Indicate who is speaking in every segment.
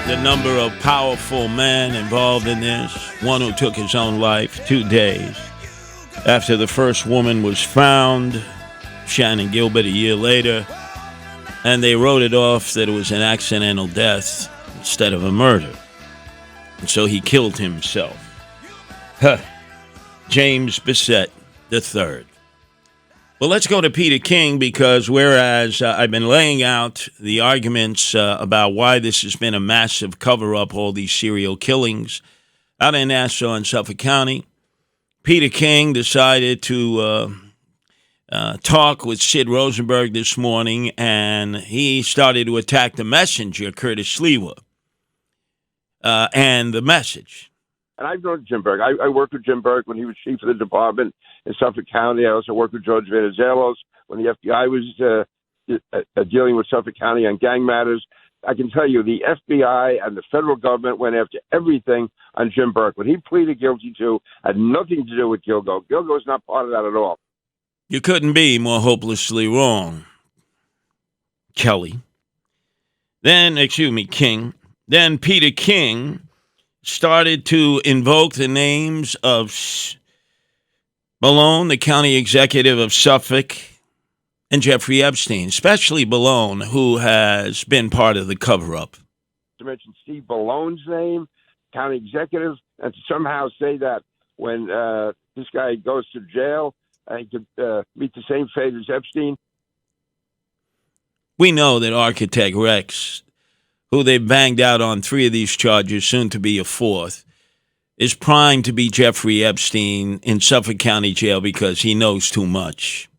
Speaker 1: the number of powerful men involved in this. One who took his own life 2 days after the first woman was found, Shannon Gilbert, a year later, and they wrote it off that it was an accidental death instead of a murder. And so he killed himself. James Bissett III. Well, let's go to Peter King, because whereas I've been laying out the arguments about why this has been a massive cover-up, all these serial killings out in Nassau and Suffolk County, Peter King decided to talk with Sid Rosenberg this morning, and he started to attack the messenger, Curtis Sliwa, and the message.
Speaker 2: And I've known Jim Berg. I worked with Jim Berg when he was chief of the department in Suffolk County. I also worked with George Venizelos when the FBI was dealing with Suffolk County on gang matters. I can tell you the FBI and the federal government went after everything on Jim Berg. What he pleaded guilty to had nothing to do with Gilgo. Gilgo is not part of that at all.
Speaker 1: You couldn't be more hopelessly wrong, King. Then Peter King started to invoke the names of Malone, the county executive of Suffolk, and Jeffrey Epstein, especially Malone, who has been part of the cover-up.
Speaker 2: To mention Steve Malone's name, county executive, and to somehow say that when this guy goes to jail, he could meet the same fate as Epstein.
Speaker 1: We know that Architect Rex, who they banged out on 3 of these charges, soon to be a 4th, is primed to be Jeffrey Epstein in Suffolk County Jail because he knows too much.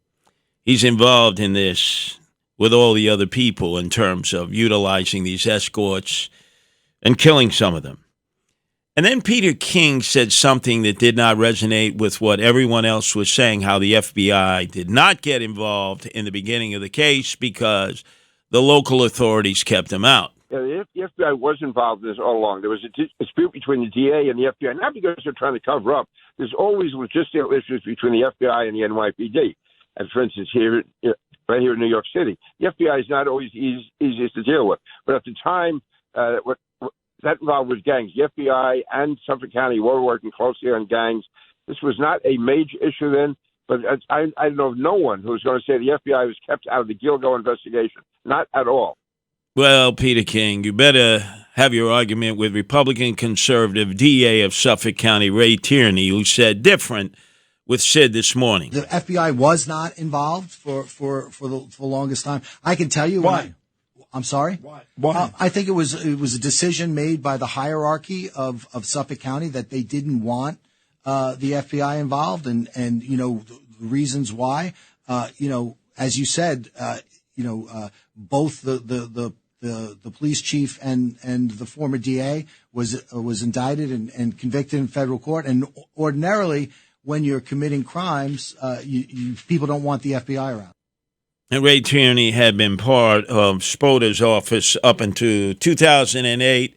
Speaker 1: He's involved in this with all the other people in terms of utilizing these escorts and killing some of them. And then Peter King said something that did not resonate with what everyone else was saying, how the FBI did not get involved in the beginning of the case because the local authorities kept them out.
Speaker 2: Yeah, the FBI was involved in this all along. There was a dispute between the DA and the FBI, not because they're trying to cover up. There's always logistical issues between the FBI and the NYPD. And for instance, right here in New York City, the FBI is not always easiest to deal with. But at the time, what that involved was gangs. The FBI and Suffolk County were working closely on gangs. This was not a major issue then, but I know of no one who's going to say the FBI was kept out of the Gilgo investigation. Not at all.
Speaker 1: Well, Peter King, you better have your argument with Republican conservative DA of Suffolk County, Ray Tierney, who said different with Sid this morning.
Speaker 3: The FBI was not involved for the longest time. I can tell you
Speaker 4: why.
Speaker 3: I'm sorry?
Speaker 4: Why?
Speaker 3: I think it was a decision made by the hierarchy of Suffolk County that they didn't want the FBI involved, and the reasons why. As you said, both the police chief and the former DA was indicted and convicted in federal court. And ordinarily, when you're committing crimes, people don't want the FBI around.
Speaker 1: And Ray Tierney had been part of Spoda's office up until 2008.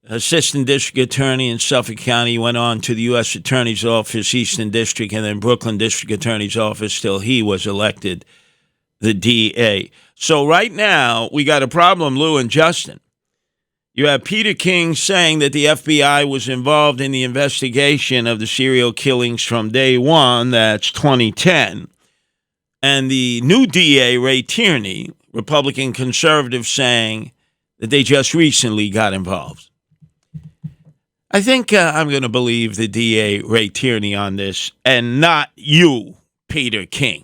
Speaker 1: Assistant District Attorney in Suffolk County, went on to the U.S. Attorney's Office, Eastern District, and then Brooklyn District Attorney's Office till he was elected the DA. So right now, we got a problem, Lou and Justin. You have Peter King saying that the FBI was involved in the investigation of the serial killings from day one, that's 2010. And the new DA, Ray Tierney, Republican conservative, saying that they just recently got involved. I think I'm going to believe the DA, Ray Tierney, on this, and not you, Peter King.